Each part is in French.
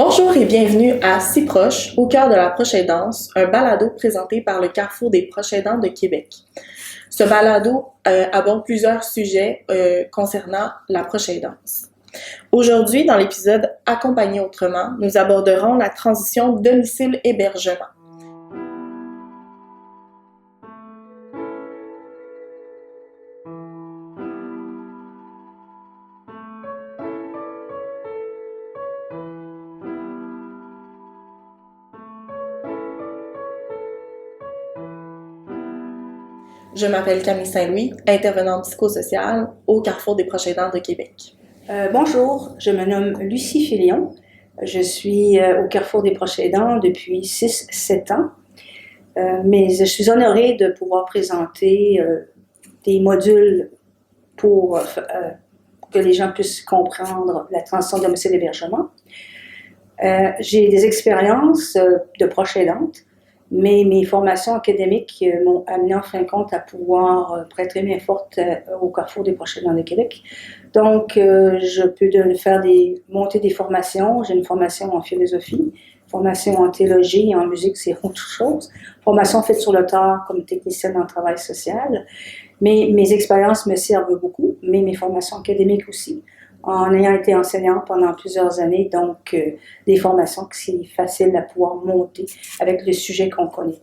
Bonjour et bienvenue à Si proche, au cœur de la proche aidance, un balado présenté par le Carrefour des proches aidants de Québec. Ce balado aborde plusieurs sujets concernant la proche aidance. Aujourd'hui, dans l'épisode Accompagner autrement, nous aborderons la transition domicile-hébergement. Je m'appelle Camille Saint-Louis, intervenante psychosociale au Carrefour des proches aidants de Québec. Bonjour, je me nomme Lucie Filion. Je suis au Carrefour des proches aidants depuis 6-7 ans. Mais je suis honorée de pouvoir présenter des modules pour que les gens puissent comprendre la transition domicile-hébergement. J'ai des expériences de proche aidante, mais mes formations académiques m'ont amené en fin de compte à pouvoir prêter main forte au Carrefour des proches aidants de Québec. Donc, je peux monter des formations. J'ai une formation en philosophie, formation en théologie et en musique, c'est autre chose. Formation faite sur le tard comme technicienne en travail social. Mais mes expériences me servent beaucoup, mais mes formations académiques aussi, en ayant été enseignante pendant plusieurs années, donc des formations que c'est facile à pouvoir monter avec le sujet qu'on connaît.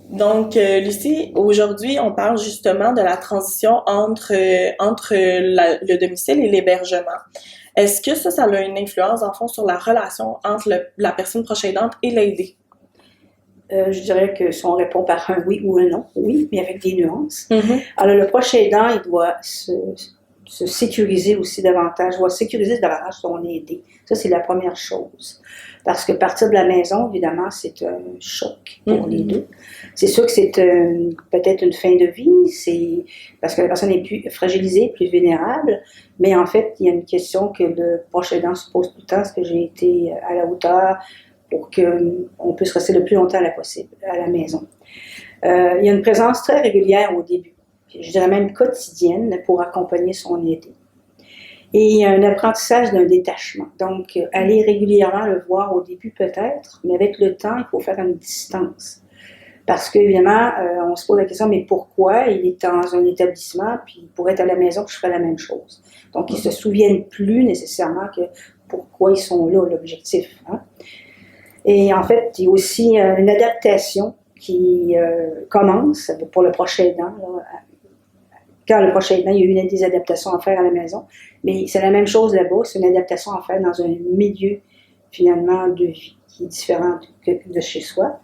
Donc, Lucie, aujourd'hui, on parle justement de la transition entre le domicile et l'hébergement. Est-ce que ça a une influence, en fond, sur la relation entre la personne proche aidante et l'aidé? Je dirais que si on répond par un oui ou un non, oui, mais avec des nuances. Alors, le proche aidant, il doit se sécuriser aussi davantage, doit sécuriser davantage son aidé. Ça, c'est la première chose. Parce que partir de la maison, évidemment, c'est un choc pour les deux. C'est sûr que c'est peut-être une fin de vie, c'est parce que la personne est plus fragilisée, plus vulnérable, mais en fait, il y a une question que le proche aidant se pose tout le temps, est-ce que j'ai été à la hauteur pour qu'on puisse rester le plus longtemps possible à la maison. Il y a une présence très régulière au début, je dirais même quotidienne, pour accompagner son aidé. Et il y a un apprentissage d'un détachement. Donc, aller régulièrement le voir au début peut-être, mais avec le temps, il faut faire une distance. Parce qu'évidemment, on se pose la question, mais pourquoi il est dans un établissement, puis il pourrait être à la maison, que je ferais la même chose. Donc, ils ne se souviennent plus nécessairement que pourquoi ils sont là, l'objectif. Hein? Et en fait, il y a aussi une adaptation qui commence pour le proche aidant. Quand le proche aidant, il y a eu des adaptations à faire à la maison, mais c'est la même chose là-bas, c'est une adaptation à faire dans un milieu, finalement, de vie qui est différent de chez soi.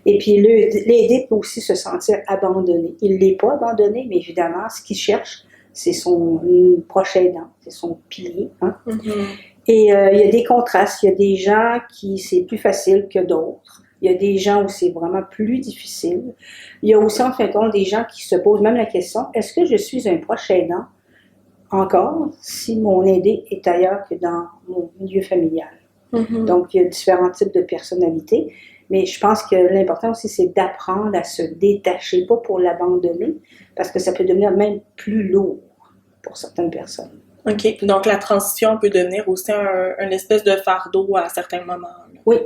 Et puis, l'aider peut aussi se sentir abandonné. Il ne l'est pas abandonné, mais évidemment, ce qu'il cherche, c'est son proche aidant, c'est son pilier. Hein? Et il y a des contrastes. Il y a des gens qui c'est plus facile que d'autres. Il y a des gens où c'est vraiment plus difficile. Il y a aussi, en fin de compte, des gens qui se posent même la question, est-ce que je suis un proche aidant encore si mon aidé est ailleurs que dans mon milieu familial? Donc, il y a différents types de personnalités. Mais je pense que l'important aussi, c'est d'apprendre à se détacher, pas pour l'abandonner, parce que ça peut devenir même plus lourd pour certaines personnes. OK. Donc, la transition peut devenir aussi un espèce de fardeau à certains moments. Oui.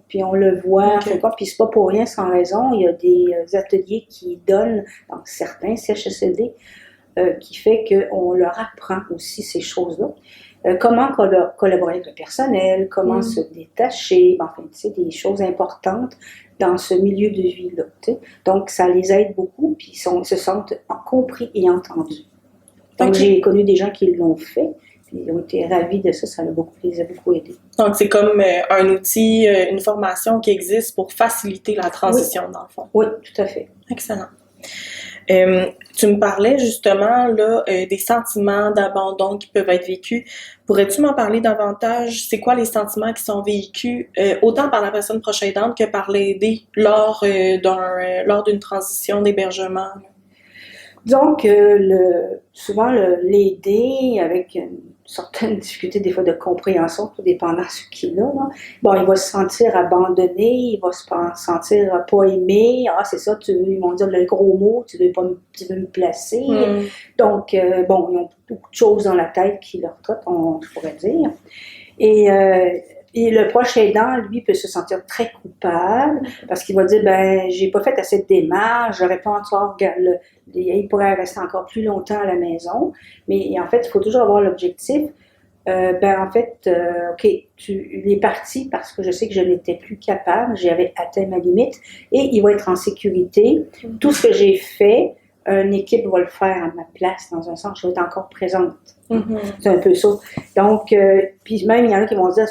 Puis on le voit, puis c'est pas pour rien, sans raison. Il y a des ateliers qui donnent dans certains CHSLD qui fait qu'on leur apprend aussi ces choses-là. Comment collaborer avec le personnel, comment se détacher, enfin, tu sais, des choses importantes dans ce milieu de vie-là. Donc, ça les aide beaucoup, puis ils se sentent compris et entendus. Donc, j'ai connu des gens qui l'ont fait, puis ils ont été ravis de ça, les a beaucoup aidés. Donc, c'est comme un outil, une formation qui existe pour faciliter la transition, dans le fond. Oui, tout à fait. Excellent. Tu me parlais justement là, des sentiments d'abandon qui peuvent être vécus. Pourrais-tu m'en parler davantage? C'est quoi les sentiments qui sont vécus autant par la personne proche aidante que par l'aidé lors d'une transition d'hébergement? Donc, souvent, l'aidé, avec une certaine difficulté des fois de compréhension, tout dépendant de ce qu'il a, là. Bon, il va se sentir abandonné, il va se sentir pas aimé. Ah, c'est ça, ils vont dire le gros mot, tu veux me placer. Donc, bon, ils ont beaucoup de choses dans la tête qui leur trottent, je pourrais dire. Et Et le proche aidant, lui, peut se sentir très coupable parce qu'il va dire, ben, j'ai pas fait assez de démarches, j'aurais pas encore, il pourrait rester encore plus longtemps à la maison. Mais en fait, il faut toujours avoir l'objectif. OK, il est parti parce que je sais que je n'étais plus capable, j'avais atteint ma limite et il va être en sécurité. Tout ce que j'ai fait, une équipe va le faire à ma place, dans un sens, je vais être encore présente. C'est un peu ça. Donc, puis même, il y en a qui vont se dire,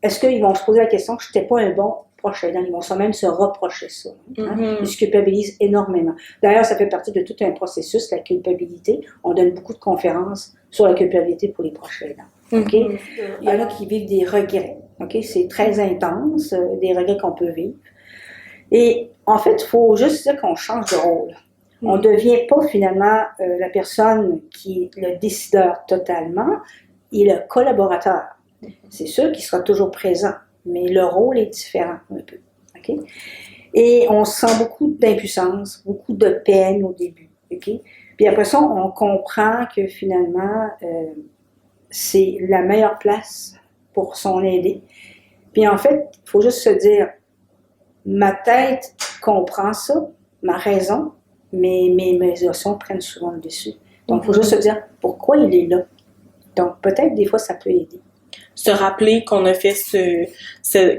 est-ce qu'ils vont se poser la question que je n'étais pas un bon proche aidant? Ils vont même se reprocher ça. Ils se culpabilisent énormément. D'ailleurs, ça fait partie de tout un processus, la culpabilité. On donne beaucoup de conférences sur la culpabilité pour les proches aidants. Okay? Il y en a qui vivent des regrets. Okay? C'est très intense, des regrets qu'on peut vivre. Et en fait, il faut juste dire qu'on change de rôle. On ne devient pas finalement la personne qui est le décideur totalement, il est le collaborateur. C'est sûr qu'il sera toujours présent, mais le rôle est différent un peu. Okay? Et on sent beaucoup d'impuissance, beaucoup de peine au début. Okay? Puis après ça, on comprend que finalement, c'est la meilleure place pour son aidé. Puis en fait, il faut juste se dire, ma tête comprend ça, ma raison, mais mes émotions prennent souvent le dessus. Donc, il faut juste se dire pourquoi il est là. Donc, peut-être des fois, ça peut aider. Se rappeler qu'on a fait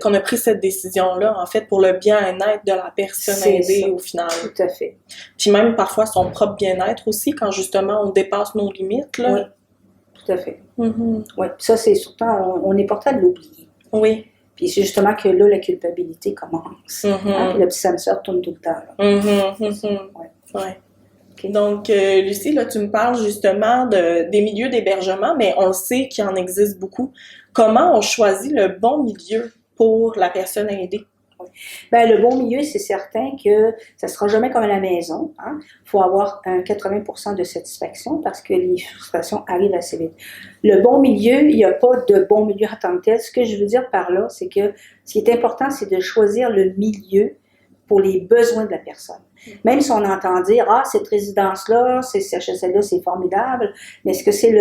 qu'on a pris cette décision-là, en fait, pour le bien-être de la personne aidée au final. Tout à fait. Puis même parfois son propre bien-être aussi, quand justement on dépasse nos limites, là. Oui, tout à fait. Oui, ça, c'est surtout, on est porté à l'oublier. Oui. Puis c'est justement que là, la culpabilité commence. Puis le petit samseur tourne tout le temps. Ouais. Okay. Donc, Lucie, là, tu me parles justement des milieux d'hébergement, mais on le sait qu'il en existe beaucoup. Comment on choisit le bon milieu pour la personne aidée? Ben, le bon milieu, c'est certain que ça ne sera jamais comme à la maison. Il faut avoir un 80% de satisfaction parce que les frustrations arrivent assez vite. Le bon milieu, il n'y a pas de bon milieu en tant que tel. Ce que je veux dire par là, c'est que ce qui est important, c'est de choisir le milieu pour les besoins de la personne. Même si on entend dire, cette résidence-là, ces CHSLD-là, c'est formidable, mais est-ce que c'est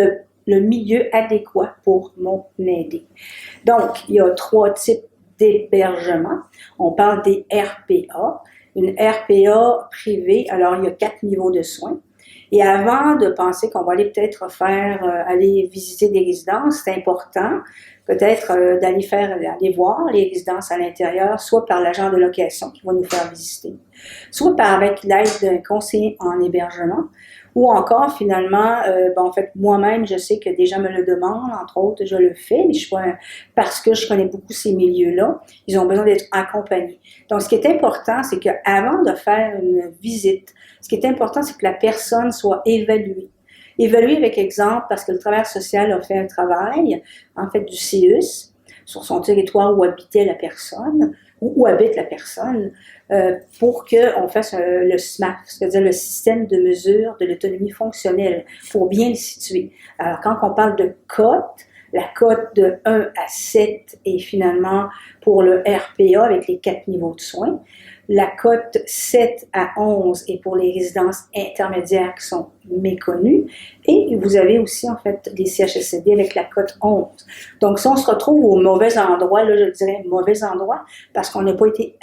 le milieu adéquat pour mon aidé? Donc, il y a 3 types d'hébergement. On parle des RPA. Une RPA privée, alors il y a 4 niveaux de soins. Et avant de penser qu'on va aller peut-être aller visiter des résidences, c'est important peut-être d'aller voir les résidences à l'intérieur, soit par l'agent de location qui va nous faire visiter, soit avec l'aide d'un conseiller en hébergement, ou encore finalement, en fait, moi-même, je sais que des gens me le demandent, entre autres, je le fais, mais parce que je connais beaucoup ces milieux-là, ils ont besoin d'être accompagnés. Donc, ce qui est important, c'est qu'avant de faire une visite, ce qui est important, c'est que la personne soit évaluée. Évaluée avec exemple, parce que le travailleur social a fait un travail, en fait, du CEUS, sur son territoire où habitait la personne, où habite la personne, pour qu'on fasse le SMAF, c'est-à-dire le système de mesure de l'autonomie fonctionnelle, pour bien le situer. Alors, quand on parle de cote, la cote de 1 à 7 est finalement pour le RPA avec les 4 niveaux de soins. La cote 7 à 11 est pour les résidences intermédiaires qui sont méconnues. Et vous avez aussi, en fait, les CHSLD avec la cote 11. Donc, si on se retrouve au mauvais endroit, là, je dirais mauvais endroit, parce qu'on n'a pas été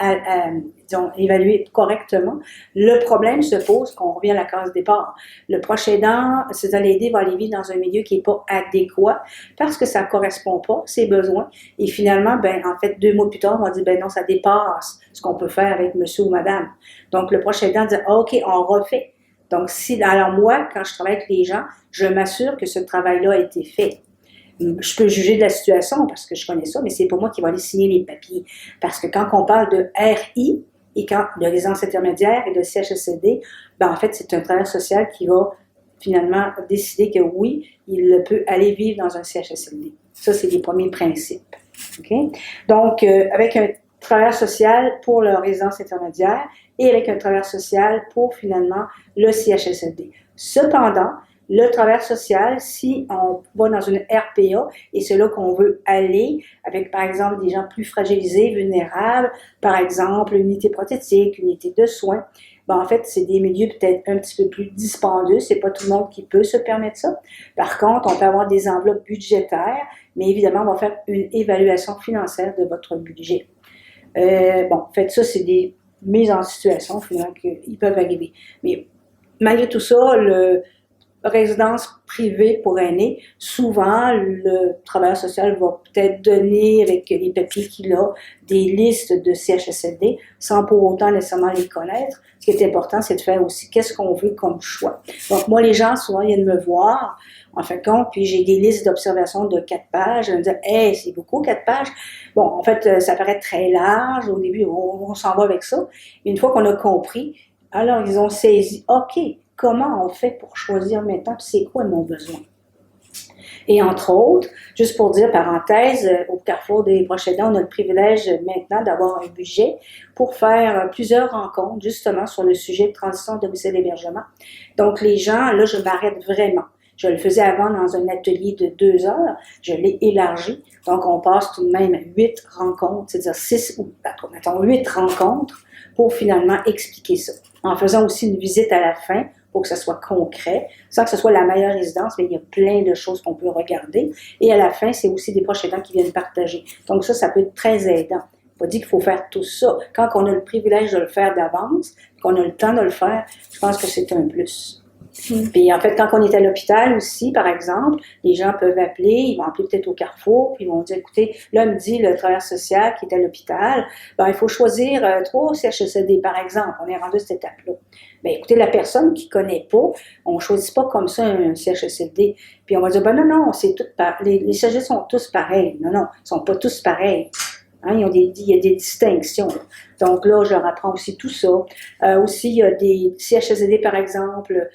évalué correctement, le problème se pose qu'on revient à la case départ. Le proche aidant, c'est-à-dire l'aider, va aller vivre dans un milieu qui n'est pas adéquat parce que ça ne correspond pas à ses besoins. Et finalement, en fait, 2 mois plus tard, on va dire, non, ça dépasse ce qu'on peut faire avec monsieur ou madame. Donc, le proche aidant dit, OK, on refait. Donc, alors moi, quand je travaille avec les gens, je m'assure que ce travail-là a été fait. Je peux juger de la situation parce que je connais ça, mais c'est pas moi qui va aller signer les papiers. Parce que quand on parle de RI, et quand de résidence intermédiaire et de CHSLD, en fait, c'est un travailleur social qui va finalement décider que oui, il peut aller vivre dans un CHSLD. Ça, c'est les premiers principes. Okay? Donc, avec un travailleur social pour la résidence intermédiaire et avec un travailleur social pour finalement le CHSLD. Cependant, le travailleur social, si on va dans une RPA, et c'est là qu'on veut aller, avec par exemple des gens plus fragilisés, vulnérables, par exemple une unité prothétique, une unité de soins, ben, en fait, c'est des milieux peut-être un petit peu plus dispendieux. C'est pas tout le monde qui peut se permettre ça. Par contre, on peut avoir des enveloppes budgétaires, mais évidemment, on va faire une évaluation financière de votre budget. Bon, en fait, ça, c'est des mises en situation, finalement, qu'ils peuvent arriver. Mais malgré tout ça, résidence privée pour aînés, souvent, le travailleur social va peut-être donner, avec les papiers qu'il a, des listes de CHSLD, sans pour autant nécessairement les connaître. Ce qui est important, c'est de faire aussi qu'est-ce qu'on veut comme choix. Donc, moi, les gens, souvent, viennent me voir, en fin de compte, puis j'ai des listes d'observations de 4 pages. Ils me disent « Hey, c'est beaucoup, 4 pages. » Bon, en fait, ça paraît très large. Au début, on s'en va avec ça. Mais une fois qu'on a compris, alors, ils ont saisi « OK, comment on fait pour choisir maintenant, puis c'est quoi mon besoin? » Et entre autres, juste pour dire, parenthèse, au Carrefour des proches aidants, on a le privilège maintenant d'avoir un budget pour faire plusieurs rencontres, justement, sur le sujet de transition de domicile d'hébergement. Donc, les gens, là, je m'arrête vraiment. Je le faisais avant dans un atelier de 2 heures, je l'ai élargi. Donc, on passe tout de même 8 rencontres, c'est-à-dire 8 rencontres pour finalement expliquer ça. En faisant aussi une visite à la fin pour que ça soit concret, sans que ce soit la meilleure résidence, mais il y a plein de choses qu'on peut regarder. Et à la fin, c'est aussi des proches aidants qui viennent partager. Donc ça peut être très aidant. Pas dit qu'il faut faire tout ça. Quand on a le privilège de le faire d'avance, qu'on a le temps de le faire, je pense que c'est un plus. Puis en fait, quand on est à l'hôpital aussi, par exemple, les gens peuvent appeler, ils vont appeler peut-être au Carrefour, puis ils vont dire, écoutez, là, me dit le travailleur social qui est à l'hôpital, ben il faut choisir 3 CHSLD, par exemple. On est rendu à cette étape-là. Ben écoutez, la personne qui connaît pas, on choisit pas comme ça un CHSLD. Puis on va dire, ben non, c'est tout les CHSLD sont tous pareils. Non, ils sont pas tous pareils. Hein, il y a des distinctions. Donc là, je leur apprends aussi tout ça. Aussi, il y a des CHSLD, par exemple,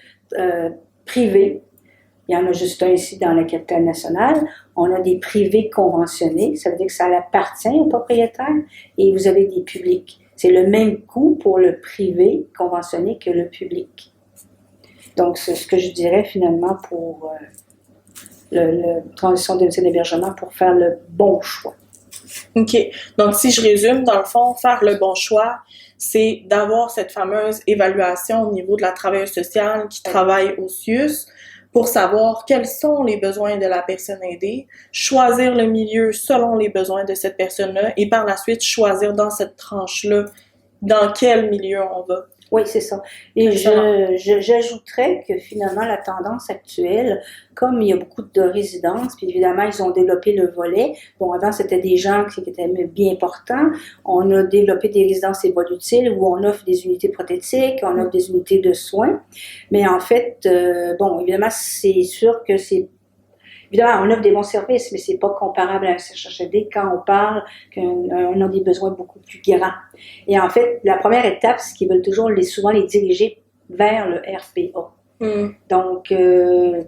privés. Il y en a juste un ici dans la capitale nationale. On a des privés conventionnés. Ça veut dire que ça appartient au propriétaire. Et vous avez des publics. C'est le même coût pour le privé conventionné que le public. Donc, c'est ce que je dirais finalement pour le transition de domicile d'hébergement pour faire le bon choix. OK. Donc, si je résume, dans le fond, faire le bon choix, c'est d'avoir cette fameuse évaluation au niveau de la travailleuse sociale qui travaille au CIUS pour savoir quels sont les besoins de la personne aidée, choisir le milieu selon les besoins de cette personne-là et par la suite choisir dans cette tranche-là dans quel milieu on va. Oui, c'est ça. Et j'ajouterais que finalement, la tendance actuelle, comme il y a beaucoup de résidences, puis évidemment, ils ont développé le volet. Bon, avant, c'était des gens qui étaient bien portants. On a développé des résidences évolutives où on offre des unités prothétiques, on offre des unités de soins. Mais en fait, bon, évidemment, c'est sûr que c'est évidemment, on offre des bons services, mais c'est pas comparable à un CHSLD quand on parle qu'on a des besoins beaucoup plus grands. Et en fait, la première étape, c'est qu'ils veulent toujours souvent les diriger vers le RPA. Donc,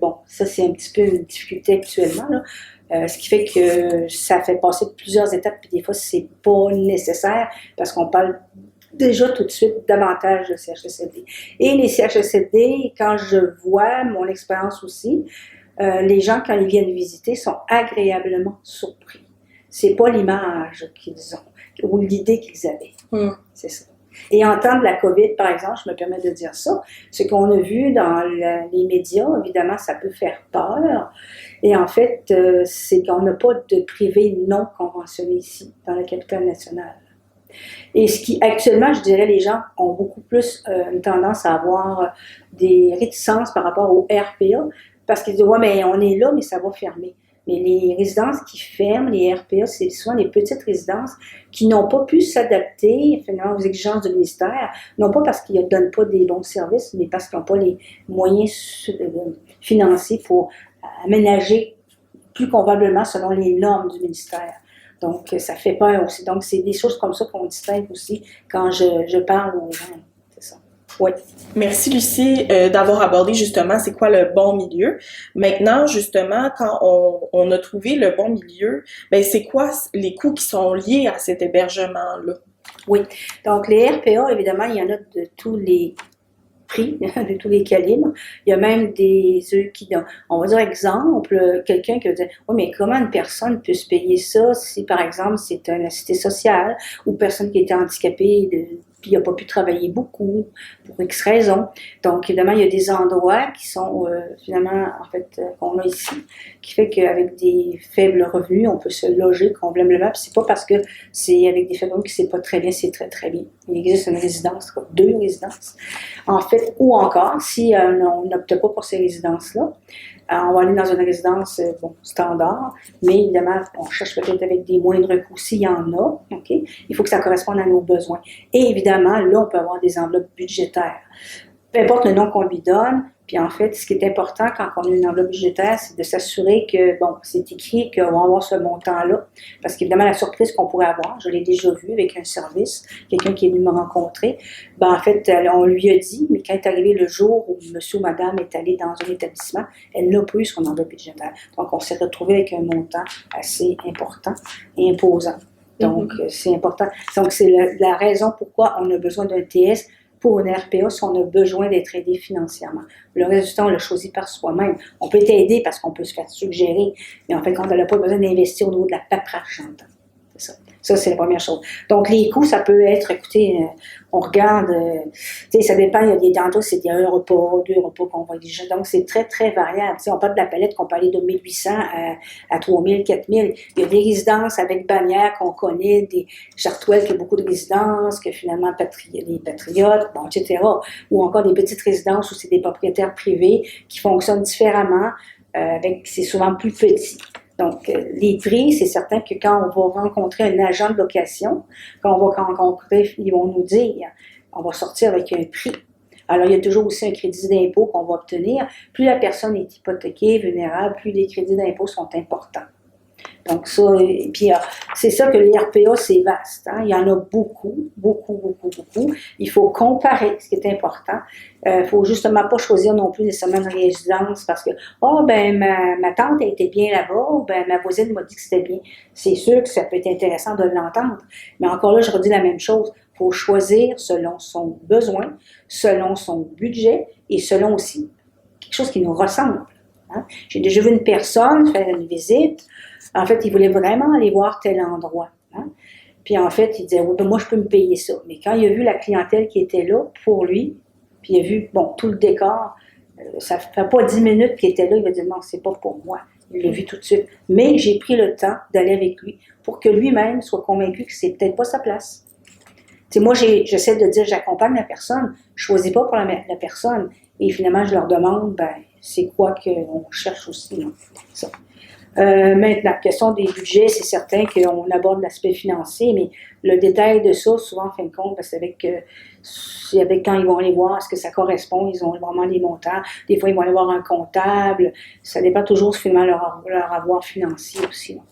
bon, ça, c'est un petit peu une difficulté actuellement, là. Ce qui fait que ça fait passer plusieurs étapes, puis des fois, c'est pas nécessaire parce qu'on parle déjà tout de suite davantage de CHSLD. Et les CHSLD, quand je vois mon expérience aussi, les gens, quand ils viennent visiter, sont agréablement surpris. C'est pas l'image qu'ils ont ou l'idée qu'ils avaient. C'est ça. Et en temps de la COVID, par exemple, je me permets de dire ça, ce qu'on a vu dans les médias, évidemment, ça peut faire peur. Et en fait, c'est qu'on n'a pas de privé non conventionné ici, dans la capitale nationale. Et ce qui, actuellement, je dirais, les gens ont beaucoup plus une tendance à avoir des réticences par rapport au RPA, parce qu'ils disent, ouais, mais on est là, mais ça va fermer. Mais les résidences qui ferment, les RPA, c'est souvent les petites résidences qui n'ont pas pu s'adapter finalement aux exigences du ministère, non pas parce qu'ils ne donnent pas des bons services, mais parce qu'ils n'ont pas les moyens financiers pour aménager plus convenablement selon les normes du ministère. Donc, ça fait peur aussi. Donc, c'est des choses comme ça qu'on distingue aussi quand je parle aux gens. C'est ça. Oui. Merci Lucie d'avoir abordé justement c'est quoi le bon milieu. Maintenant, justement, quand on a trouvé le bon milieu, ben c'est quoi les coûts qui sont liés à cet hébergement-là? Oui. Donc, les RPA, évidemment, il y en a de tous les prix, de tous les calibres. Il y a même eux qui, on va dire exemple, quelqu'un qui va dire, oui, mais comment une personne peut se payer ça si, par exemple, c'est une assistée sociale ou personne qui était handicapée, puis il n'a pas pu travailler beaucoup pour X raisons. Donc, évidemment, il y a des endroits qui sont finalement, en fait, qu'on a ici, qui fait qu'avec des faibles revenus, on peut se loger convenablement. Puis c'est pas parce que c'est avec des faibles revenus que c'est pas très bien, c'est très, très bien. Il existe une résidence, deux résidences, en fait, ou encore, si on n'opte pas pour ces résidences-là, on va aller dans une résidence standard, mais évidemment, on cherche peut-être avec des moindres coûts s'il y en a. OK? Il faut que ça corresponde à nos besoins. Et évidemment, là, on peut avoir des enveloppes budgétaires. Peu importe le nom qu'on lui donne, puis en fait, ce qui est important quand on a une enveloppe budgétaire, c'est de s'assurer que, bon, c'est écrit qu'on va avoir ce montant-là. Parce qu'évidemment, la surprise qu'on pourrait avoir, je l'ai déjà vu avec un service, quelqu'un qui est venu me rencontrer, ben en fait, on lui a dit, mais quand est arrivé le jour où monsieur ou madame est allé dans un établissement, elle n'a pas eu son enveloppe budgétaire. Donc, on s'est retrouvé avec un montant assez important et imposant. Donc, c'est important. Donc, c'est la raison pourquoi on a besoin d'un TS pour une RPA si on a besoin d'être aidé financièrement. Le reste du temps, on l'a choisi par soi-même. On peut être aidé parce qu'on peut se faire suggérer, mais en fait, quand on n'a pas besoin d'investir au niveau de la paperasse, c'est ça. Ça, c'est la première chose. Donc, les coûts, ça peut être, écoutez, on regarde, tu sais, ça dépend, il y a des dentistes, c'est un repas, deux repas qu'on va exiger. Donc, c'est très, très variable. Tu sais, on parle de la palette qu'on peut aller de 1800 à 3000, 4000. Il y a des résidences avec bannières qu'on connaît, des Chartwell qui a beaucoup de résidences, que finalement, les Patriotes, bon, etc. Ou encore des petites résidences où c'est des propriétaires privés qui fonctionnent différemment, c'est souvent plus petit. Donc, les prix, c'est certain que quand on va rencontrer un agent de location, quand on va rencontrer, ils vont nous dire, on va sortir avec un prix. Alors, il y a toujours aussi un crédit d'impôt qu'on va obtenir. Plus la personne est hypothéquée, vulnérable, plus les crédits d'impôt sont importants. Donc ça, et puis c'est ça que les RPA, c'est vaste. Hein? Il y en a beaucoup, beaucoup, beaucoup, beaucoup. Il faut comparer, ce qui est important. Il faut justement pas choisir non plus nécessairement une résidence parce que, ma tante a été bien là-bas, ou ma voisine m'a dit que c'était bien. C'est sûr que ça peut être intéressant de l'entendre. Mais encore là, je redis la même chose. Il faut choisir selon son besoin, selon son budget et selon aussi quelque chose qui nous ressemble. Hein? J'ai déjà vu une personne faire une visite. En fait, il voulait vraiment aller voir tel endroit. Hein? Puis en fait, il disait, oui, moi, je peux me payer ça. Mais quand il a vu la clientèle qui était là pour lui, puis il a vu, tout le décor, ça ne fait pas 10 minutes qu'il était là, il va dire, non, c'est pas pour moi. Il l'a vu tout de suite. Mais j'ai pris le temps d'aller avec lui pour que lui-même soit convaincu que c'est peut-être pas sa place. Tu sais, moi, j'essaie de dire, j'accompagne la personne, je choisis pas pour la personne. Et finalement, je leur demande, c'est quoi qu'on cherche aussi. Hein? Ça. Maintenant, question des budgets, c'est certain qu'on aborde l'aspect financier, mais le détail de ça, souvent, en fin de compte, c'est avec quand ils vont aller voir, est-ce que ça correspond, ils ont vraiment les montants. Des fois, ils vont aller voir un comptable. Ça dépend toujours, finalement, leur avoir financier aussi. Là.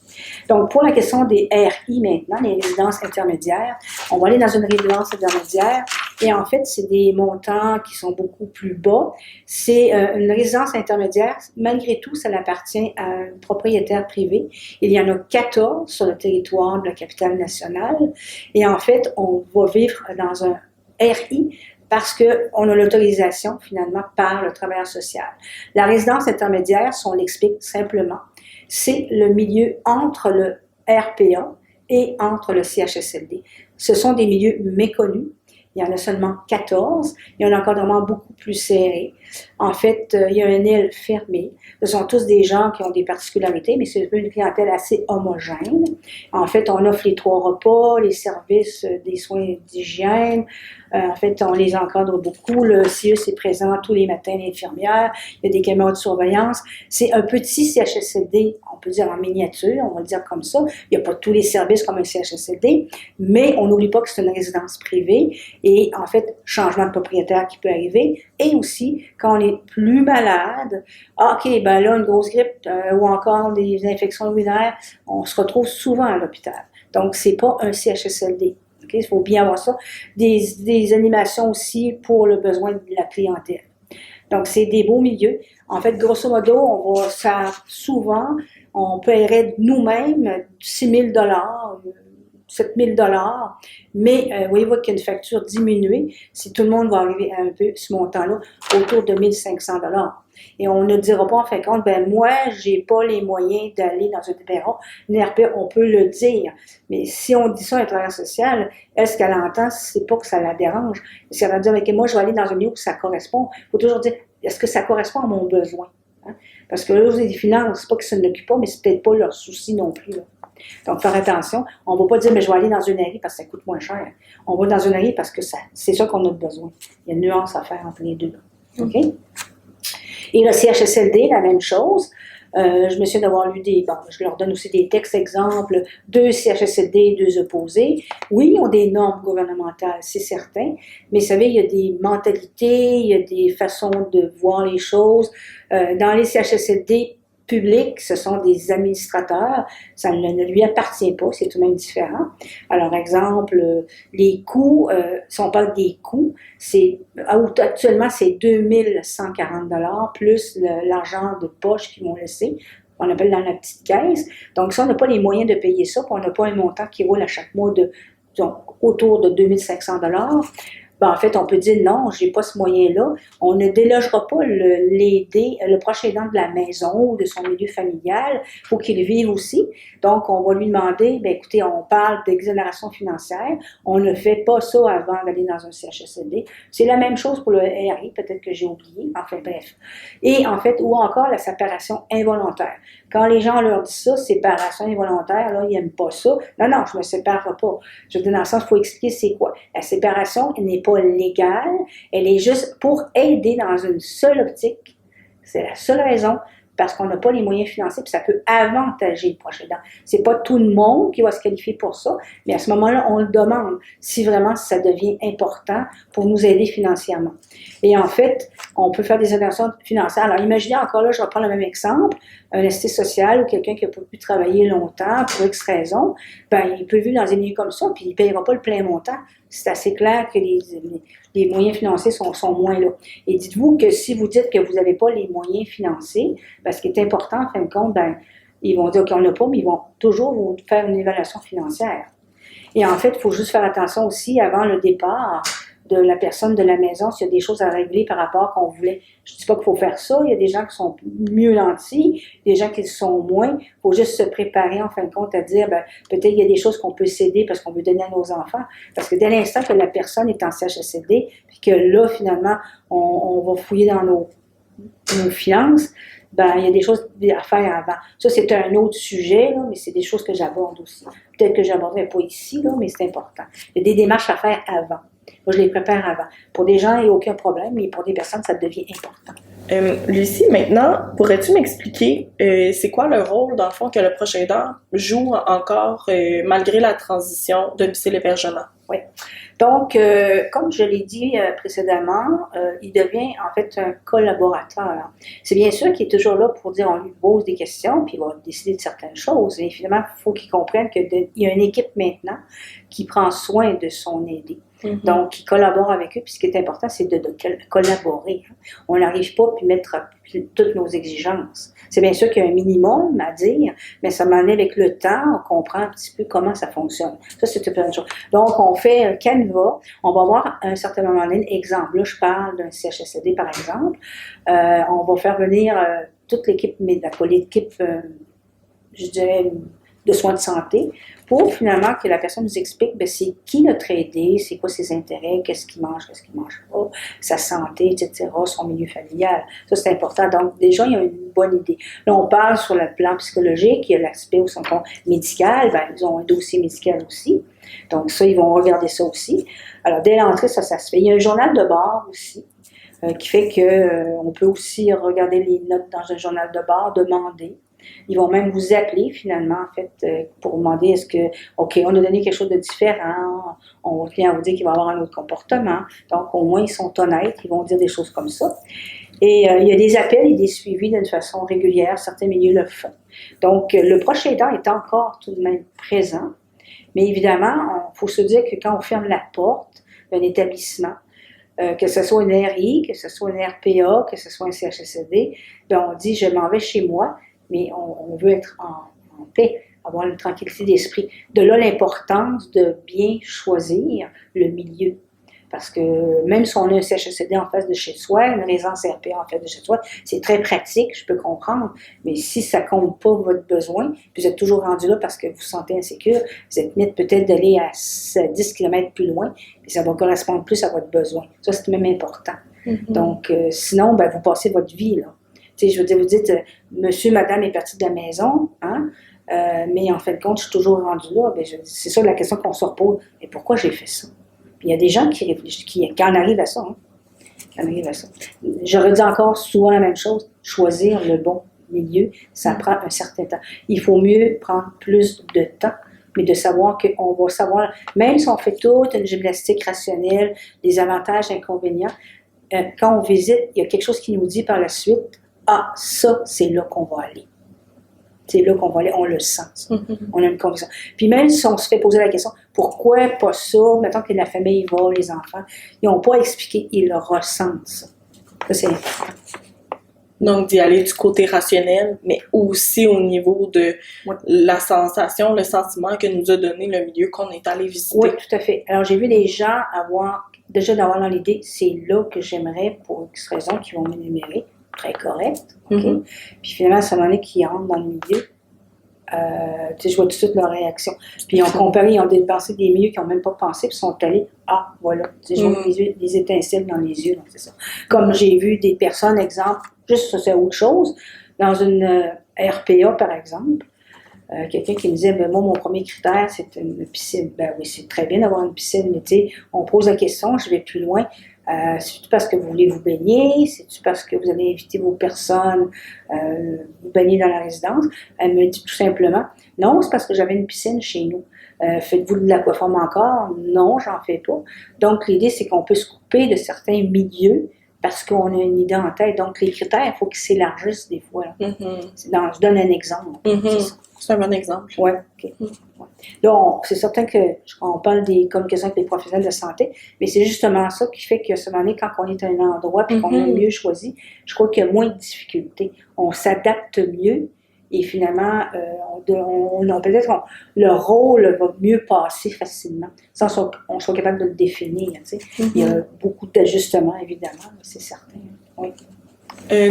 Donc, pour la question des RI maintenant, les résidences intermédiaires, on va aller dans une résidence intermédiaire et en fait, c'est des montants qui sont beaucoup plus bas. C'est une résidence intermédiaire, malgré tout, ça appartient à un propriétaire privé. Il y en a 14 sur le territoire de la capitale nationale et en fait, on va vivre dans un RI parce qu'on a l'autorisation, finalement, par le travailleur social. La résidence intermédiaire, si on l'explique simplement, c'est le milieu entre le RPA et entre le CHSLD. Ce sont des milieux méconnus. Il y en a seulement 14. Il y en a encadrement beaucoup plus serré. En fait, il y a un aile fermé. Ce sont tous des gens qui ont des particularités, mais c'est une clientèle assez homogène. En fait, on offre les 3 repas, les services des soins d'hygiène. En fait, on les encadre beaucoup. Le CIUS est présent tous les matins, l'infirmière. Il y a des caméras de surveillance. C'est un petit CHSLD, on peut dire en miniature, on va le dire comme ça. Il n'y a pas tous les services comme un CHSLD, mais on n'oublie pas que c'est une résidence privée. Et en fait, changement de propriétaire qui peut arriver. Et aussi, quand on est plus malade, là, une grosse grippe ou encore des infections urinaires, on se retrouve souvent à l'hôpital. Donc, c'est pas un CHSLD. Okay? Il faut bien avoir ça. Des animations aussi pour le besoin de la clientèle. Donc, c'est des beaux milieux. En fait, grosso modo, souvent, on paierait nous-mêmes 6 000 $, 7 000 mais voyez-vous qu'il y a une facture diminuée, si tout le monde va arriver à un peu ce montant-là, autour de 1 500 Et on ne dira pas en fin de compte, ben moi, j'ai pas les moyens d'aller dans un DPRA, une RPA, on peut le dire. Mais si on dit ça à un travailleur social, est-ce qu'elle entend? C'est pas que ça la dérange. Est-ce qu'elle va dire, ok, moi, je vais aller dans un lieu où ça correspond. Il faut toujours dire, est-ce que ça correspond à mon besoin? Hein? Parce que là, vous avez des finances, c'est pas qu'ils ne s'occupent pas, mais c'est peut-être pas leur souci non plus, là. Donc, faire attention. On ne va pas dire, mais je vais aller dans une ARI parce que ça coûte moins cher. On va dans une ARI parce que c'est ça qu'on a besoin. Il y a une nuance à faire entre les deux. OK? Et le CHSLD, la même chose. Je me souviens d'avoir lu je leur donne aussi des textes exemples, 2 CHSLD, 2 opposés. Oui, ils ont des normes gouvernementales, c'est certain, mais vous savez, il y a des mentalités, il y a des façons de voir les choses. Dans les CHSLD publics, ce sont des administrateurs, ça ne lui appartient pas, c'est tout de même différent. Alors, exemple, les coûts, si on parle des coûts, actuellement, c'est 2 140 $ plus l'argent de poche qu'ils m'ont laissé, on appelle dans la petite caisse. Donc, si on n'a pas les moyens de payer ça, puis on n'a pas un montant qui roule à chaque mois donc, autour de 2 500 $, ben, en fait, on peut dire non, j'ai pas ce moyen-là. On ne délogera pas le proche aidant de la maison ou de son milieu familial. Il faut qu'il vive aussi. Donc, on va lui demander, ben, écoutez, on parle d'exonération financière. On ne fait pas ça avant d'aller dans un CHSLD. C'est la même chose pour le RI, peut-être que j'ai oublié. Enfin, bref. Et en fait, ou encore la séparation involontaire. Quand les gens leur disent ça, séparation involontaire, là, ils n'aiment pas ça. Non, non, je me séparerai pas. Je veux dire, dans le sens, il faut expliquer c'est quoi. La séparation, elle n'est pas légale, elle est juste pour aider dans une seule optique. C'est la seule raison, parce qu'on n'a pas les moyens financiers, puis ça peut avantager le proche aidant. C'est pas tout le monde qui va se qualifier pour ça, mais à ce moment-là, on le demande si vraiment ça devient important pour nous aider financièrement. Et en fait, on peut faire des interventions financières. Alors, imaginez encore là, je reprends le même exemple, un assisté social ou quelqu'un qui n'a pas pu travailler longtemps pour X raison, ben, il peut vivre dans des milieux comme ça, puis il ne paiera pas le plein montant. C'est assez clair que les moyens financiers sont moins là. Et dites-vous que si vous dites que vous n'avez pas les moyens financiers, ben, ce qui est important, en fin de compte, ben, ils vont dire qu'on n'a pas, mais ils vont toujours vous faire une évaluation financière. Et en fait, il faut juste faire attention aussi avant le départ de la personne de la maison, s'il y a des choses à régler par rapport qu'on voulait. Je ne dis pas qu'il faut faire ça, il y a des gens qui sont mieux nantis, des gens qui le sont moins. Il faut juste se préparer, en fin de compte, à dire, ben, peut-être il y a des choses qu'on peut céder parce qu'on veut donner à nos enfants. Parce que dès l'instant que la personne est en CHSLD, puis que là, finalement, on va fouiller dans nos finances, ben, il y a des choses à faire avant. Ça, c'est un autre sujet, là, mais c'est des choses que j'aborde aussi. Peut-être que je n'aborderai pas ici, là, mais c'est important. Il y a des démarches à faire avant. Moi, je les prépare avant. Pour des gens, il n'y a aucun problème, mais pour des personnes, ça devient important. Lucie, maintenant, pourrais-tu m'expliquer c'est quoi le rôle, dans le fond, que le proche aidant joue encore malgré la transition domicile-hébergement? Oui. Donc, comme je l'ai dit précédemment, il devient en fait un collaborateur. C'est bien sûr qu'il est toujours là pour dire on lui pose des questions, puis il va décider de certaines choses. Et finalement, il faut qu'il comprenne qu'il y a une équipe maintenant qui prend soin de son aidé. Mm-hmm. Donc, il collabore avec eux, puis ce qui est important, c'est de collaborer. On n'arrive pas à mettre toutes nos exigences. C'est bien sûr qu'il y a un minimum à dire, mais ça m'en est avec le temps, on comprend un petit peu comment ça fonctionne. Ça, c'est une chose. Donc, on fait un canevas, on va voir à un certain moment donné, exemple, là, je parle d'un CHSLD, par exemple, on va faire venir toute l'équipe, je dirais, de soins de santé, pour finalement que la personne nous explique ben, c'est qui notre aidé, c'est quoi ses intérêts, qu'est-ce qu'il mange pas, sa santé, etc., son milieu familial. Ça, c'est important. Donc, déjà, il y a une bonne idée. Là, on parle sur le plan psychologique, il y a l'aspect au fond médical, ben, ils ont un dossier médical aussi. Donc, ça, ils vont regarder ça aussi. Alors, dès l'entrée, ça se fait. Il y a un journal de bord aussi, qui fait qu'on peut aussi regarder les notes dans un journal de bord, demander. Ils vont même vous appeler, finalement, en fait, pour demander est-ce que, OK, on a donné quelque chose de différent, on vient vous dire qu'il va avoir un autre comportement. Donc, au moins, ils sont honnêtes, ils vont dire des choses comme ça. Et il y a des appels et des suivis d'une façon régulière, certains milieux le font. Donc, le proche aidant est encore tout de même présent, mais évidemment, il faut se dire que quand on ferme la porte d'un établissement, que ce soit une RI, que ce soit une RPA, que ce soit un CHSLD, ben on dit « je m'en vais chez moi », mais on veut être en paix. avoir une tranquillité d'esprit. De là, l'importance de bien choisir le milieu. Parce que même si on a un CHSLD en face de chez soi, une résidence RPA en face de chez soi, c'est très pratique, je peux comprendre, mais si ça ne compte pas votre besoin, puis vous êtes toujours rendu là parce que vous vous sentez insécure, vous êtes mis peut-être d'aller à 10 km plus loin, puis ça va correspondre plus à votre besoin. Ça, c'est même important. Mm-hmm. Donc, sinon, ben, vous passez votre vie, là. Tu sais, je veux dire, vous dites, monsieur, madame est parti de la maison, hein? Mais en fin de compte, je suis toujours rendu là. Ben, c'est ça la question qu'on se repose. Mais pourquoi j'ai fait ça? Puis il y a des gens qui réfléchissent, qui en arrivent à ça. Hein? Qui en arrivent à ça. Je redis encore souvent la même chose. Choisir le bon milieu, ça prend un certain temps. Il faut mieux prendre plus de temps, mais de savoir qu'on va savoir, même si on fait toute une gymnastique rationnelle, les avantages, inconvénients, quand on visite, il y a quelque chose qui nous dit par la suite, ah, ça, c'est là qu'on va aller. C'est là qu'on va aller, on le sent. Mm-hmm. On a une conviction. Puis même si on se fait poser la question, pourquoi pas ça? Mettons que la famille va, les enfants, ils n'ont pas expliqué, ils le ressentent, ça. Ça, c'est important. Donc, d'y aller du côté rationnel, mais aussi au niveau de la sensation, le sentiment que nous a donné le milieu qu'on est allé visiter. Oui, tout à fait. Alors, j'ai vu des gens d'avoir dans l'idée, c'est là que j'aimerais, pour X raisons, qui vont m'énumérer. Très correct, OK? Mm-hmm. Puis finalement, ça m'en est qui rentrent dans le milieu. Tu sais, je vois tout de suite leur réaction. Puis ils ont comparé, ils ont dépensé des milieux qu'ils n'ont même pas pensé, puis sont allés, ah, voilà. Tu sais, je vois des étincelles dans les yeux, donc c'est ça. Comme j'ai vu des personnes, exemple, juste ça, c'est autre chose, dans une RPA, par exemple, quelqu'un qui me disait, ben moi, mon premier critère, c'est une piscine. Ben oui, c'est très bien d'avoir une piscine, mais tu sais, on pose la question, je vais plus loin. C'est-tu parce que vous voulez vous baigner? C'est-tu parce que vous allez inviter vos personnes vous baigner dans la résidence? Elle me dit tout simplement, non, c'est parce que j'avais une piscine chez nous. Faites-vous de l'aquaforme encore? Non, j'en fais pas. Donc, l'idée, c'est qu'on peut se couper de certains milieux parce qu'on a une idée en tête. Donc, les critères, il faut qu'ils s'élargissent des fois. Mm-hmm. Je donne un exemple. Mm-hmm. C'est un bon exemple. Oui, OK. Mm-hmm. Donc, c'est certain qu'on parle des communications avec les professionnels de santé, mais c'est justement ça qui fait que ce moment quand on est à un endroit et qu'on a mieux choisi, je crois qu'il y a moins de difficultés. On s'adapte mieux et finalement, peut-être le rôle va mieux passer facilement, sans qu'on soit capable de le définir. Tu sais. Il y a beaucoup d'ajustements, évidemment, c'est certain. Oui.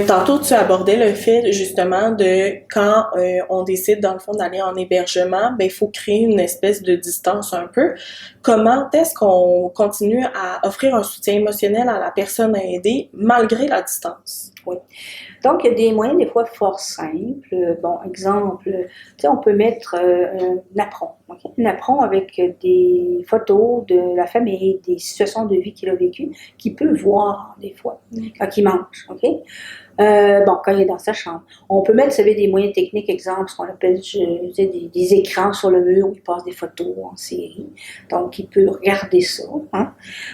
Tantôt, tu abordais le fait, justement, de quand on décide, dans le fond, d'aller en hébergement, ben, il faut créer une espèce de distance un peu. Comment est-ce qu'on continue à offrir un soutien émotionnel à la personne à aider, malgré la distance? Oui. Donc, il y a des moyens, des fois, fort simples. Bon, exemple, tu sais, on peut mettre un apron. Okay? Un apron avec des photos de la famille, des situations de vie qu'il a vécues, qu'il peut voir, des fois, quand il mange. OK? Quand il est dans sa chambre. On peut mettre, vous savez, des moyens techniques, exemple, ce qu'on appelle des écrans sur le mur où il passe des photos en série. Donc, il peut regarder ça. Hein?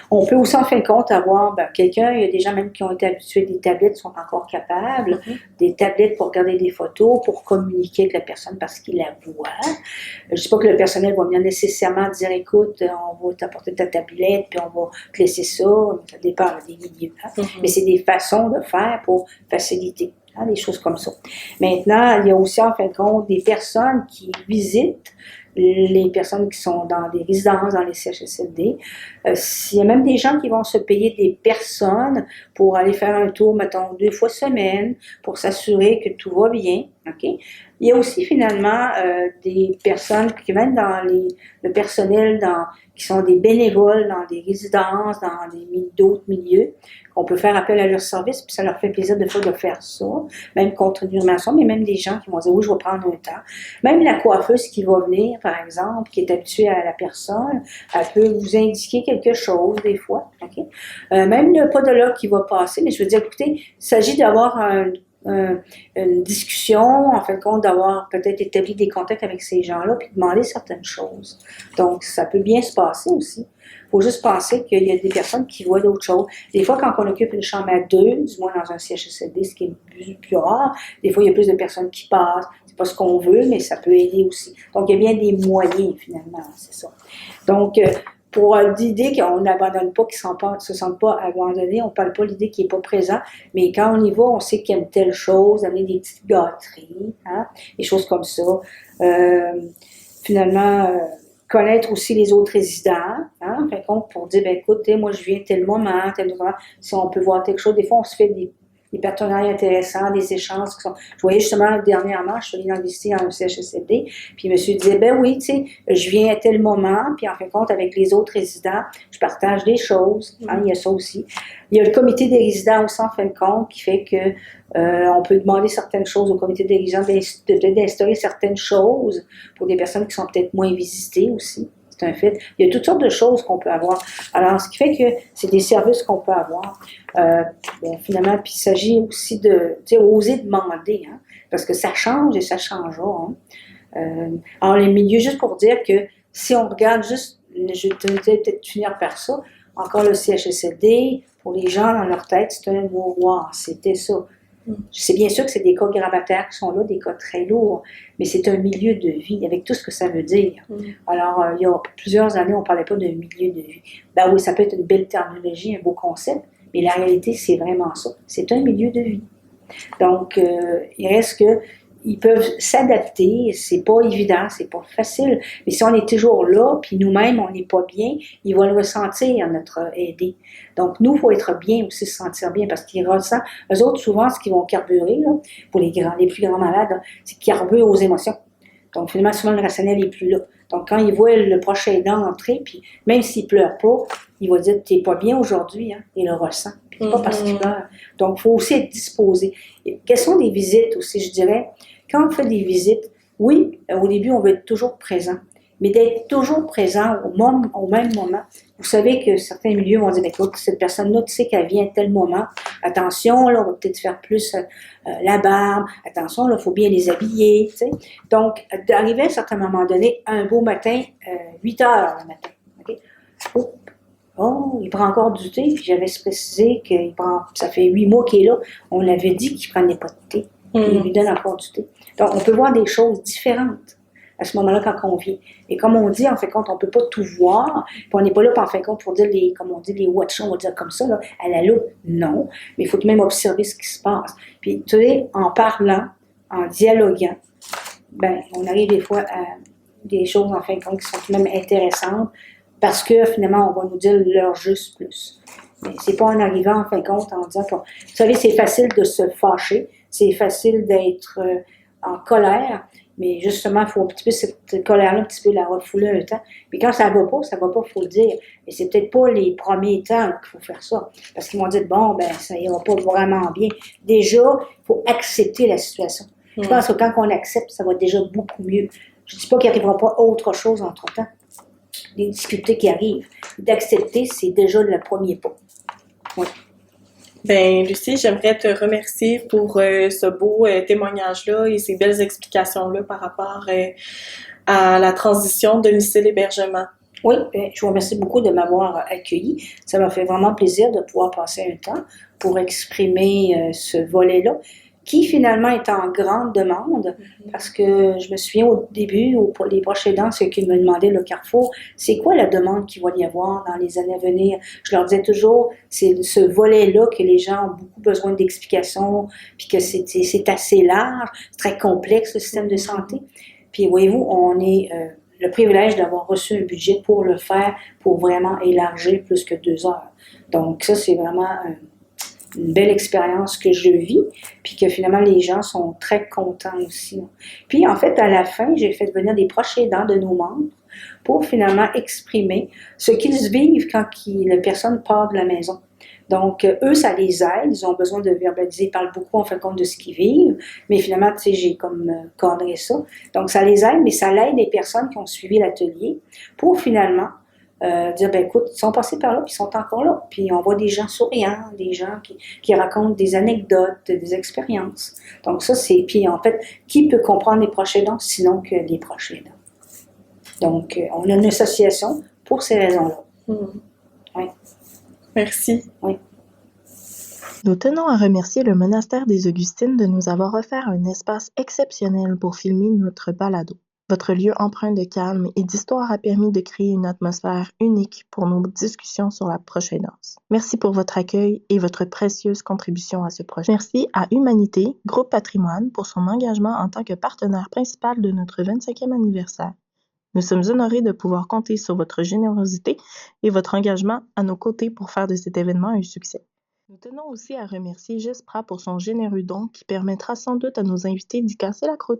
On peut aussi, en fin de compte, avoir quelqu'un, il y a des gens même qui ont été habitués, des tablettes sont encore capables, des tablettes pour regarder des photos, pour communiquer avec la personne parce qu'il la voit. Je ne dis pas que le personnel va bien nécessairement dire, écoute, on va t'apporter ta tablette, puis on va te laisser ça dépend des milieux. Hein? Mais c'est des façons de faire pour faciliter, hein, des choses comme ça. Maintenant, il y a aussi, en fin de compte, des personnes qui visitent les personnes qui sont dans des résidences, dans les CHSLD. Il y a même des gens qui vont se payer des personnes pour aller faire un tour, mettons, 2 fois semaine, pour s'assurer que tout va bien. Okay? Il y a aussi, finalement, des personnes qui viennent dans le personnel, qui sont des bénévoles dans des résidences, dans d'autres milieux, qu'on peut faire appel à leur service, puis ça leur fait plaisir de faire ça, même contre une formation, mais même des gens qui vont dire, oui, je vais prendre un temps. Même la coiffeuse qui va venir, par exemple, qui est habituée à la personne, elle peut vous indiquer quelque chose, des fois. Okay? Même le podologue qui va passer, mais je veux dire, écoutez, il s'agit d'avoir une discussion, en fin de compte, d'avoir peut-être établi des contacts avec ces gens-là, puis demander certaines choses. Donc, ça peut bien se passer aussi. Il faut juste penser qu'il y a des personnes qui voient d'autres choses. Des fois, quand on occupe une chambre à 2, du moins dans un CHSLD, ce qui est plus rare, des fois, il y a plus de personnes qui passent. C'est pas ce qu'on veut, mais ça peut aider aussi. Donc, il y a bien des moyens, finalement, c'est ça. Donc, pour l'idée qu'on n'abandonne pas, qu'ils ne se sentent pas abandonnés, on ne parle pas de l'idée qu'il n'est pas présent, mais quand on y va, on sait qu'il aime telle chose, amener des petites gâteries, hein, des choses comme ça. Finalement, connaître aussi les autres résidents, hein, fait compte pour dire, ben écoute, moi je viens tel moment, si on peut voir quelque chose, des fois on se fait des partenariats intéressants, des échanges qui sont... Je voyais justement dernièrement, je suis allée dans visiter dans le CHSLD, puis le monsieur disait, ben oui, tu sais, je viens à tel moment, puis en fin de compte, avec les autres résidents, je partage des choses, hein, il y a ça aussi. Il y a le comité des résidents aussi, en fin de compte, qui fait que on peut demander certaines choses au comité des résidents, d'instaurer certaines choses pour des personnes qui sont peut-être moins visitées aussi. C'est un fait. Il y a toutes sortes de choses qu'on peut avoir. Alors, ce qui fait que c'est des services qu'on peut avoir. Finalement, puis il s'agit aussi de, tu sais, oser demander, hein, parce que ça change et ça changera. Hein. Alors, les milieux, juste pour dire que si on regarde juste, je vais peut-être finir par ça, encore le CHSLD, pour les gens dans leur tête, c'est un mouroir, c'était ça. C'est bien sûr que c'est des cas gravataires qui sont là, des cas très lourds, mais c'est un milieu de vie, avec tout ce que ça veut dire. Alors, il y a plusieurs années, on ne parlait pas d'un milieu de vie. Ben oui, ça peut être une belle terminologie, un beau concept, mais la réalité, c'est vraiment ça. C'est un milieu de vie. Donc, il reste que ils peuvent s'adapter, c'est pas évident, c'est pas facile, mais si on est toujours là, puis nous-mêmes, on n'est pas bien, ils vont le ressentir, notre aidé. Donc, nous, il faut être bien aussi, se sentir bien, parce qu'ils ressentent, eux autres, souvent, ce qu'ils vont carburer, là, pour les plus grands malades, là, c'est qu'ils carburent aux émotions. Donc, finalement, souvent, le rationnel n'est plus là. Donc, quand ils voient le prochain aidant entrer, puis même s'il pleure pas, il va dire, t'es pas bien aujourd'hui, hein, il le ressent. Puis, c'est pas parce qu'il pleure. Donc, il faut aussi être disposé. Et quelles sont des visites aussi, je dirais? Quand on fait des visites, oui, au début, on veut être toujours présent, mais d'être toujours présent au même moment. Vous savez que certains milieux vont dire, écoute, cette personne-là, tu sais qu'elle vient à tel moment. Attention, là, on va peut-être faire plus la barbe. Attention, là, il faut bien les habiller, tu sais. Donc, d'arriver à un certain moment donné, un beau matin, 8 heures le matin, OK? Oh, il prend encore du thé, puis j'avais précisé qu'il prend, ça fait 8 mois qu'il est là. On avait dit qu'il prenait pas de thé. Puis il lui donne encore du thé. Donc, on peut voir des choses différentes à ce moment-là quand on vient. Et comme on dit, en fin de compte, on ne peut pas tout voir. Puis on n'est pas là, en fin de compte, pour dire, comme on dit, les watchons, on va dire comme ça, là, à la loupe. Non. Mais il faut tout de même observer ce qui se passe. Puis, tu sais, en parlant, en dialoguant, ben, on arrive des fois à des choses, en fin de compte, qui sont tout de même intéressantes parce que, finalement, on va nous dire leur juste plus. Mais c'est pas en arrivant, en fin de compte, en disant que, vous savez, c'est facile de se fâcher. C'est facile d'être en colère, mais justement, il faut un petit peu cette colère-là, un petit peu la refouler un temps. Mais quand ça va pas, il faut le dire. Mais c'est peut-être pas les premiers temps qu'il faut faire ça. Parce qu'ils vont dire, bon, ben, ça ira pas vraiment bien. Déjà, il faut accepter la situation. Je pense que quand on accepte, ça va déjà beaucoup mieux. Je dis pas qu'il n'arrivera pas autre chose entre-temps. Des difficultés qui arrivent. D'accepter, c'est déjà le premier pas. Oui. Ben, Lucie, j'aimerais te remercier pour ce beau témoignage-là et ces belles explications-là par rapport à la transition domicile-hébergement. Oui, je vous remercie beaucoup de m'avoir accueilli. Ça m'a fait vraiment plaisir de pouvoir passer un temps pour exprimer ce volet-là, qui finalement est en grande demande, parce que je me souviens au début, pour les proches aidants, ceux qui me demandaient le Carrefour, c'est quoi la demande qu'il va y avoir dans les années à venir? Je leur disais toujours, c'est ce volet-là que les gens ont beaucoup besoin d'explications, puis que c'est assez large, c'est très complexe le système de santé. Puis voyez-vous, on est le privilège d'avoir reçu un budget pour le faire, pour vraiment élargir plus que 2 heures. Donc ça, c'est vraiment une belle expérience que je vis, puis que finalement les gens sont très contents aussi. Puis en fait, à la fin, j'ai fait venir des proches aidants de nos membres pour finalement exprimer ce qu'ils vivent quand la personne part de la maison. Donc, eux, ça les aide, ils ont besoin de verbaliser, ils parlent beaucoup en fin de compte de ce qu'ils vivent, mais finalement, tu sais, j'ai comme cadré ça. Donc, ça les aide, mais ça l'aide les personnes qui ont suivi l'atelier pour finalement dire, ben écoute, ils sont passés par là, puis ils sont encore là. Puis on voit des gens souriants, des gens qui racontent des anecdotes, des expériences. Donc ça, puis en fait, qui peut comprendre les proches aidants sinon que les proches aidants? Donc, on a une association pour ces raisons-là. Oui. Merci. Oui. Nous tenons à remercier le Monastère des Augustines de nous avoir offert un espace exceptionnel pour filmer notre balado. Votre lieu empreint de calme et d'histoire a permis de créer une atmosphère unique pour nos discussions sur la proche aidance. Merci pour votre accueil et votre précieuse contribution à ce projet. Merci à Humanité, Groupe Patrimoine, pour son engagement en tant que partenaire principal de notre 25e anniversaire. Nous sommes honorés de pouvoir compter sur votre générosité et votre engagement à nos côtés pour faire de cet événement un succès. Nous tenons aussi à remercier Gespra pour son généreux don qui permettra sans doute à nos invités d'y casser la croûte.